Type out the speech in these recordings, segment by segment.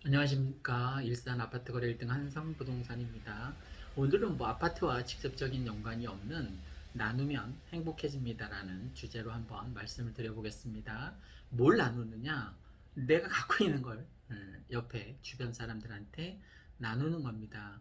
안녕하십니까. 일산 아파트 거래 1등 한성부동산입니다. 오늘은 뭐 아파트와 직접적인 연관이 없는 나누면 행복해집니다라는 주제로 한번 말씀을 드려보겠습니다. 뭘 나누느냐? 내가 갖고 있는 걸 옆에 주변 사람들한테 나누는 겁니다.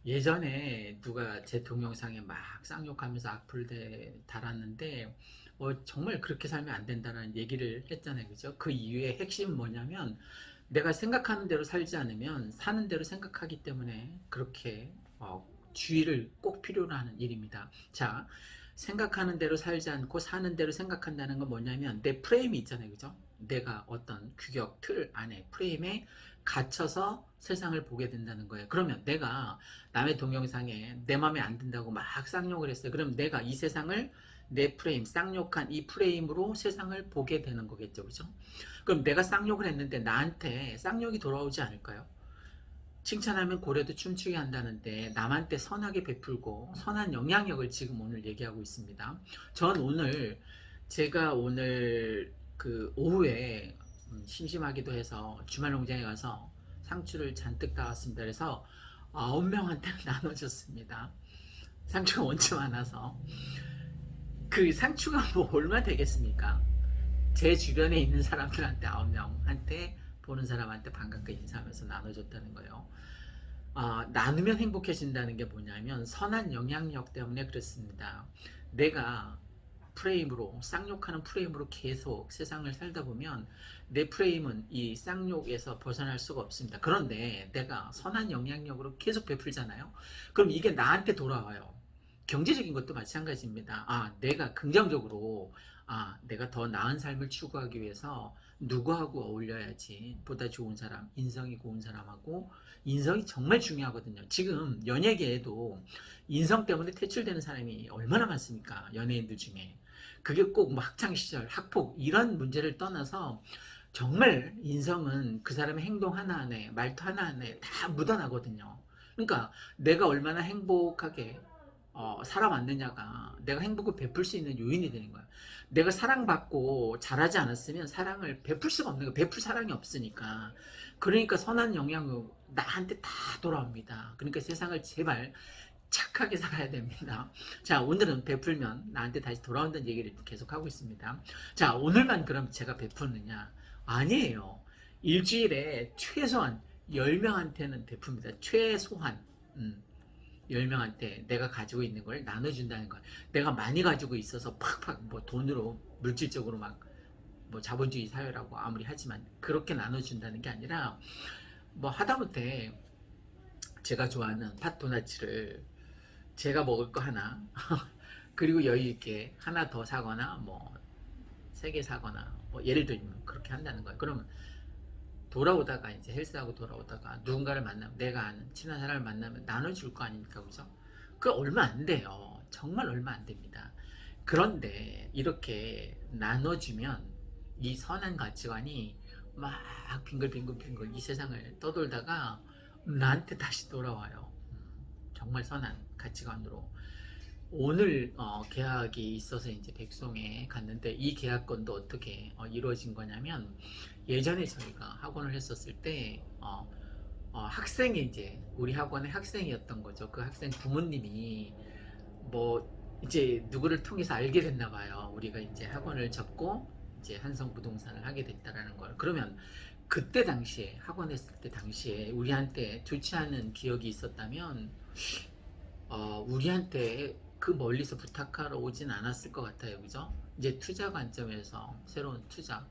예전에 누가 제 동영상에 막 쌍욕하면서 악플 달았는데 정말 그렇게 살면 안 된다는 얘기를 했잖아요. 그죠? 그 이유의 핵심은 뭐냐면 내가 생각하는 대로 살지 않으면 사는 대로 생각하기 때문에 그렇게 주의를 꼭 필요로 하는 일입니다. 자, 생각하는 대로 살지 않고 사는 대로 생각한다는 건 뭐냐면 내 프레임이 있잖아요. 그죠? 내가 어떤 규격, 틀 안에 프레임에 갇혀서 세상을 보게 된다는 거예요. 그러면 내가 남의 동영상에 내 마음에 안 든다고 막 쌍욕을 했어요. 그럼 내가 이 세상을 내 프레임, 쌍욕한 이 프레임으로 세상을 보게 되는 거겠죠. 그죠? 그럼 내가 쌍욕을 했는데 나한테 쌍욕이 돌아오지 않을까요? 칭찬하면 고래도 춤추게 한다는데 남한테 선하게 베풀고 선한 영향력을 지금 오늘 얘기하고 있습니다. 전 오늘 제가 오늘 그 오후에 심심하기도 해서 주말 농장에 가서 상추를 잔뜩 따왔습니다. 그래서 9명한테 나눠줬습니다. 상추가 원체 많아서. 그 상추가 뭐 얼마 되겠습니까? 제 주변에 있는 사람들한테 9명한테 보는 사람한테 반갑게 인사하면서 나눠줬다는 거예요. 나누면 행복해진다는 게 뭐냐면 선한 영향력 때문에 그렇습니다. 내가 프레임으로 쌍욕하는 프레임으로 계속 세상을 살다 보면 내 프레임은 이 쌍욕에서 벗어날 수가 없습니다. 그런데 내가 선한 영향력으로 계속 베풀잖아요. 그럼 이게 나한테 돌아와요. 경제적인 것도 마찬가지입니다. 내가 긍정적으로 내가 더 나은 삶을 추구하기 위해서 누구하고 어울려야지 보다 좋은 사람, 인성이 고운 사람하고 인성이 정말 중요하거든요. 지금 연예계에도 인성 때문에 퇴출되는 사람이 얼마나 많습니까? 연예인들 중에. 그게 꼭 학창 시절, 학폭 이런 문제를 떠나서 정말 인성은 그 사람의 행동 하나하나에 말투 하나하나에 다 묻어나거든요. 그러니까 내가 얼마나 행복하게 살아왔느냐가 내가 행복을 베풀 수 있는 요인이 되는 거야. 내가 사랑받고 잘하지 않았으면 사랑을 베풀 수가 없는 거야. 베풀 사랑이 없으니까. 그러니까 선한 영향이 나한테 다 돌아옵니다. 그러니까 세상을 제발 착하게 살아야 됩니다. 자, 오늘은 베풀면 나한테 다시 돌아온다는 얘기를 계속 하고 있습니다. 자, 오늘만 그럼 제가 베푸느냐? 아니에요. 일주일에 최소한 10명한테는 베풉니다. 최소한. 10명한테 내가 가지고 있는 걸 나눠준다는 거야. 내가 많이 가지고 있어서 팍팍 뭐 돈으로 물질적으로 막 뭐 자본주의 사회라고 아무리 하지만 그렇게 나눠준다는 게 아니라 뭐 하다못해 제가 좋아하는 팥도나츠를 제가 먹을 거 하나 그리고 여유 있게 하나 더 사거나 뭐 3개 사거나 뭐 예를 들면 그렇게 한다는 거예요. 그러면 돌아오다가 이제 헬스하고 돌아오다가 누군가를 만나면 내가 아는 친한 사람을 만나면 나눠줄 거 아닙니까? 그죠? 그 얼마 안 돼요. 정말 얼마 안 됩니다. 그런데 이렇게 나눠주면 이 선한 가치관이 막 빙글빙글 이 세상을 떠돌다가 나한테 다시 돌아와요. 정말 선한 가치관으로. 오늘 계약이 있어서 이제 백송에 갔는데 이 계약건도 어떻게 이루어진 거냐면 예전에 저희가 학원을 했었을 때 학생이 이제 우리 학원의 학생이었던 거죠. 그 학생 부모님이 뭐 이제 누구를 통해서 알게 됐나 봐요. 우리가 이제 학원을 접고 이제 한성부동산을 하게 됐다라는 걸. 그러면 그때 당시에 학원 했을 때 당시에 우리한테 좋지 않은 기억이 있었다면 우리한테 그 멀리서 부탁하러 오진 않았을 것 같아요. 그죠? 이제 투자 관점에서 새로운 투자,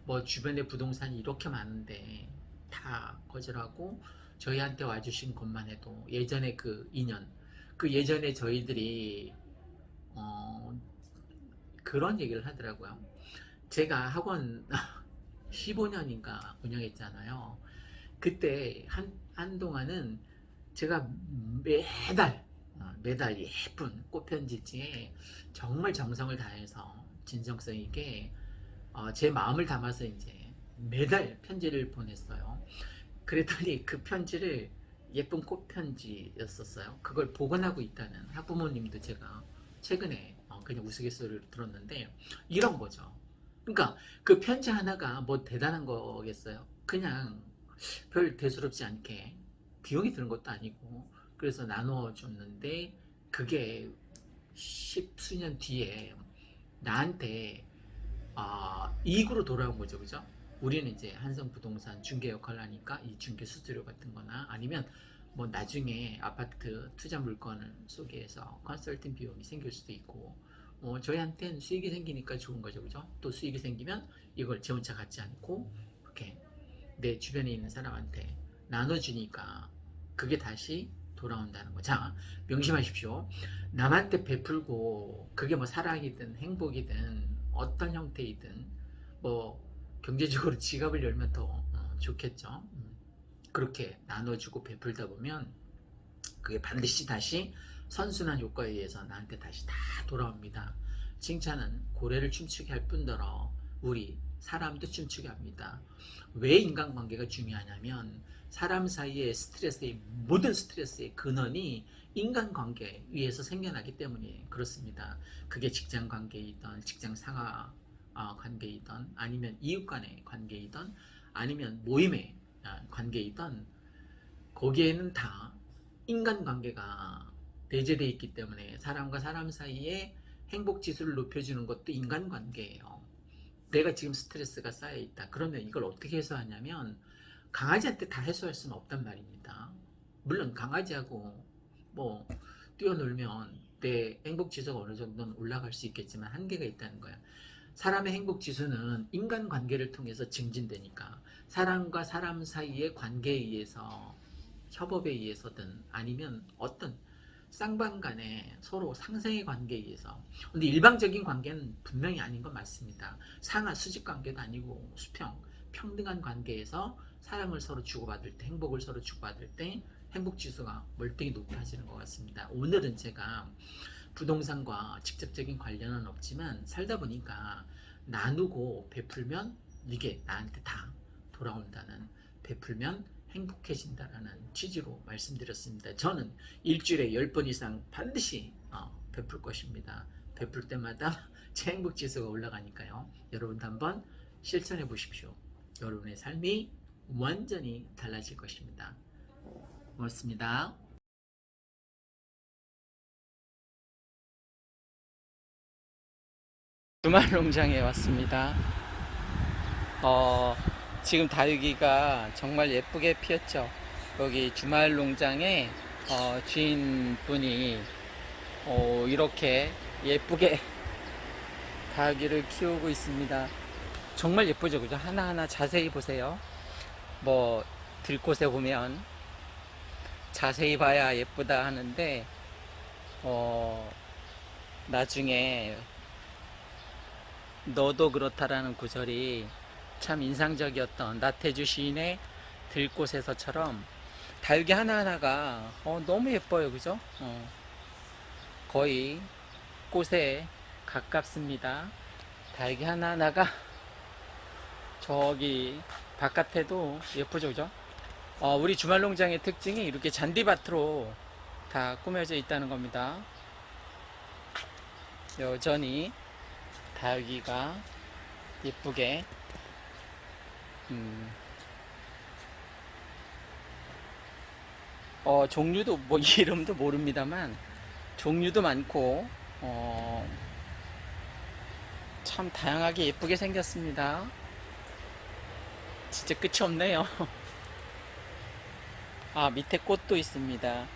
뭐 주변에 부동산이 이렇게 많은데 다 거절하고 저희한테 와주신 것만 해도 예전에 그 인연, 그 예전에 저희들이 어, 그런 얘기를 하더라고요. 제가 학원 15년인가 운영했잖아요. 그때 한동안은 제가 매달 예쁜 꽃편지지에 정말 정성을 다해서 진정성 있게 제 마음을 담아서 이제 매달 편지를 보냈어요. 그랬더니 그 편지를 예쁜 꽃편지였었어요. 그걸 복원하고 있다는 학부모님도 제가 최근에 그냥 우스갯소리를 들었는데 이런 거죠. 그러니까 그 편지 하나가 뭐 대단한 거겠어요. 그냥 별 대수롭지 않게 비용이 드는 것도 아니고 그래서 나눠줬는데 그게 십수년 뒤에 나한테 이익으로 돌아온 거죠, 그죠? 우리는 이제 한성부동산 중개 역할을 하니까 이 중개 수수료 같은 거나 아니면 뭐 나중에 아파트 투자 물건을 소개해서 컨설팅 비용이 생길 수도 있고 저희한테는 수익이 생기니까 좋은 거죠, 그죠? 또 수익이 생기면 이걸 제 혼자 갖지 않고 이렇게 내 주변에 있는 사람한테 나눠주니까 그게 다시 돌아온다는 거. 자, 명심하십시오. 남한테 베풀고 그게 뭐 사랑이든 행복이든 어떤 형태이든 뭐 경제적으로 지갑을 열면 더 좋겠죠. 그렇게 나눠주고 베풀다 보면 그게 반드시 다시 선순환 효과에 의해서 나한테 다시 다 돌아옵니다. 칭찬은 고래를 춤추게 할 뿐더러 우리 사람도 춤추게 합니다. 왜 인간관계가 중요하냐면 사람 사이의 스트레스의 모든 스트레스의 근원이 인간관계 위에서 생겨나기 때문에 그렇습니다. 그게 직장 관계이든 직장 상하 관계이든 아니면 이웃 간의 관계이든 아니면 모임의 관계이든 거기에는 다 인간관계가 내재되어 있기 때문에 사람과 사람 사이에 행복지수를 높여주는 것도 인간관계예요. 내가 지금 스트레스가 쌓여있다. 그러면 이걸 어떻게 해소하냐면 강아지한테 다 해소할 수는 없단 말입니다. 물론 강아지하고 뭐 뛰어놀면 내 행복지수가 어느 정도는 올라갈 수 있겠지만 한계가 있다는 거야. 사람의 행복지수는 인간관계를 통해서 증진되니까 사람과 사람 사이의 관계에 의해서 협업에 의해서든 아니면 어떤 쌍방간에 서로 상생의 관계에 의해서 근데 일방적인 관계는 분명히 아닌 건 맞습니다. 상하 수직 관계도 아니고 수평 평등한 관계에서 사랑을 서로 주고받을 때 행복을 서로 주고받을 때 행복지수가 멀쩡히 높아지는 것 같습니다. 오늘은 제가 부동산과 직접적인 관련은 없지만 살다 보니까 나누고 베풀면 이게 나한테 다 돌아온다는 베풀면 행복해진다라는 취지로 말씀드렸습니다. 저는 일주일에 10번 이상 반드시 베풀 것입니다. 베풀 때마다 제 행복지수가 올라가니까요. 여러분도 한번 실천해 보십시오. 여러분의 삶이 완전히 달라질 것입니다. 고맙습니다. 주말 농장에 왔습니다. 지금 다육이가 정말 예쁘게 피었죠. 여기 주말 농장에 주인분이 이렇게 예쁘게 다육이를 키우고 있습니다. 정말 예쁘죠, 그죠? 하나하나 자세히 보세요. 뭐 들꽃에 보면 자세히 봐야 예쁘다 하는데 나중에 너도 그렇다라는 구절이 참 인상적이었던 나태주 시인의 들꽃에서처럼 다육이 하나하나가 너무 예뻐요, 그죠? 거의 꽃에 가깝습니다. 다육이 하나하나가 저기 바깥에도 예쁘죠, 그죠? 우리 주말농장의 특징이 이렇게 잔디밭으로 다 꾸며져 있다는 겁니다. 여전히 다육이가 예쁘게 종류도 뭐 이름도 모릅니다만 종류도 많고 참 다양하게 예쁘게 생겼습니다. 진짜 끝이 없네요. 밑에 꽃도 있습니다.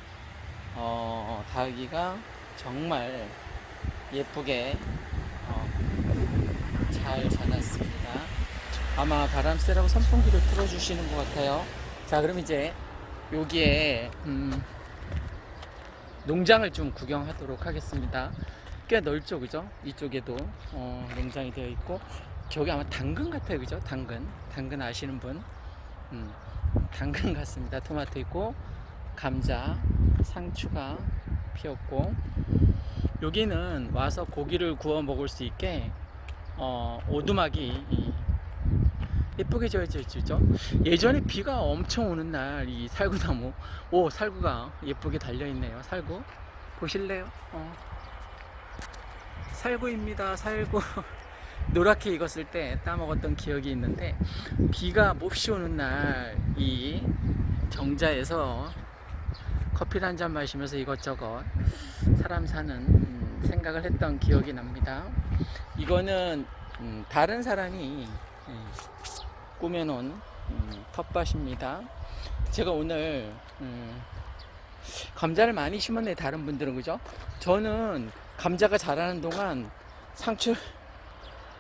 다육이가 정말 예쁘게 잘 자랐습니다. 아마 바람 쐬라고 선풍기를 틀어주시는 것 같아요. 자, 그럼 이제 여기에 농장을 좀 구경하도록 하겠습니다. 꽤 넓죠, 그죠? 이쪽에도 농장이 되어 있고 저기 아마 당근 같아요, 그죠? 당근 아시는 분? 당근 같습니다. 토마토 있고 감자, 상추가 피었고 여기는 와서 고기를 구워 먹을 수 있게 오두막이 예쁘게 지어져 있죠. 예전에 비가 엄청 오는 날 이 살구나무 살구가 예쁘게 달려있네요. 살구 보실래요? 살구입니다. 살구. 노랗게 익었을 때 따먹었던 기억이 있는데, 비가 몹시 오는 날 이 정자에서 커피를 한 잔 마시면서 이것저것 사람 사는 생각을 했던 기억이 납니다. 이거는 다른 사람이 꾸며놓은 텃밭입니다. 제가 오늘 감자를 많이 심었네. 다른 분들은 그죠? 저는 감자가 자라는 동안 상추를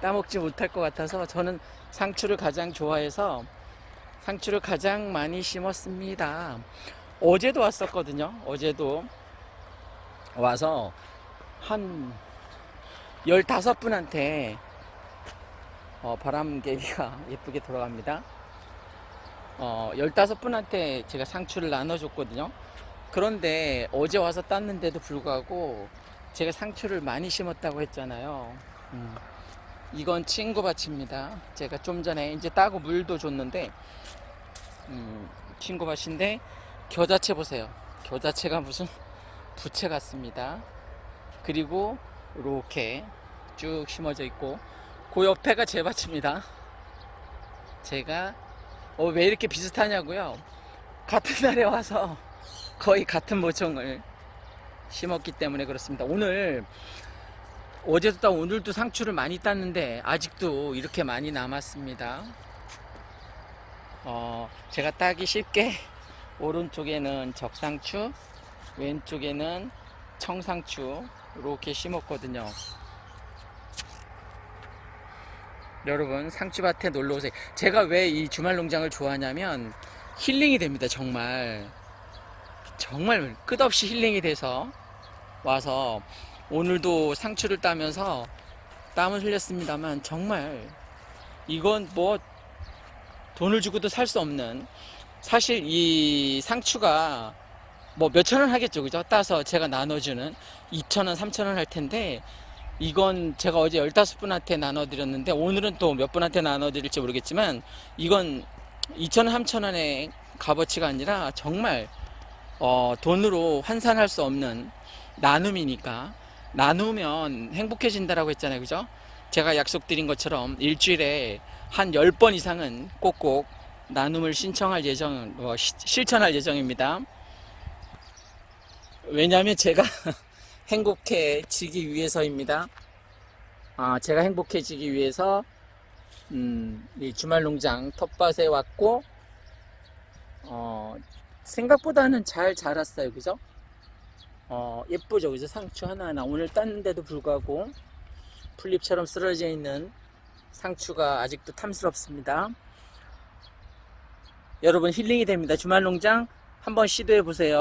따먹지 못할 것 같아서 저는 상추를 가장 좋아해서 상추를 가장 많이 심었습니다. 어제도 왔었거든요. 어제도 와서 한 15분한테 바람개비가 예쁘게 돌아갑니다. 15분한테 제가 상추를 나눠줬거든요. 그런데 어제 와서 땄는데도 불구하고 제가 상추를 많이 심었다고 했잖아요. 이건 친구밭입니다. 제가 좀 전에 이제 따고 물도 줬는데 친구밭인데 겨자채 보세요. 겨자채가 무슨 부채 같습니다. 그리고 이렇게 쭉 심어져 있고 그 옆에가 제 밭입니다. 제가 왜 이렇게 비슷하냐고요? 같은 날에 와서 거의 같은 모종을 심었기 때문에 그렇습니다. 어제도 따 오늘도 상추를 많이 땄는데 아직도 이렇게 많이 남았습니다. 제가 따기 쉽게 오른쪽에는 적상추, 왼쪽에는 청상추 이렇게 심었거든요. 여러분 상추밭에 놀러오세요. 제가 왜 이 주말농장을 좋아하냐면 힐링이 됩니다. 정말 끝없이 힐링이 돼서 와서 오늘도 상추를 따면서 땀을 흘렸습니다만 정말 이건 뭐 돈을 주고도 살 수 없는, 사실 이 상추가 뭐 몇천 원 하겠죠, 그죠? 따서 제가 나눠주는 2,000원, 3,000원 할 텐데 이건 제가 어제 15분한테 나눠드렸는데 오늘은 또 몇 분한테 나눠드릴지 모르겠지만 이건 2,000원, 3,000원의 값어치가 아니라 정말 돈으로 환산할 수 없는 나눔이니까, 나누면 행복해진다라고 했잖아요, 그죠? 제가 약속드린 것처럼 일주일에 한 10번 이상은 꼭꼭 나눔을 실천할 예정입니다. 왜냐하면 제가 행복해지기 위해서입니다. 제가 행복해지기 위해서 이 주말농장 텃밭에 왔고 생각보다는 잘 자랐어요, 그죠? 예쁘죠, 그죠? 상추 하나하나 오늘 땄는데도 불구하고 풀잎처럼 쓰러져 있는 상추가 아직도 탐스럽습니다. 여러분 힐링이 됩니다. 주말농장 한번 시도해 보세요.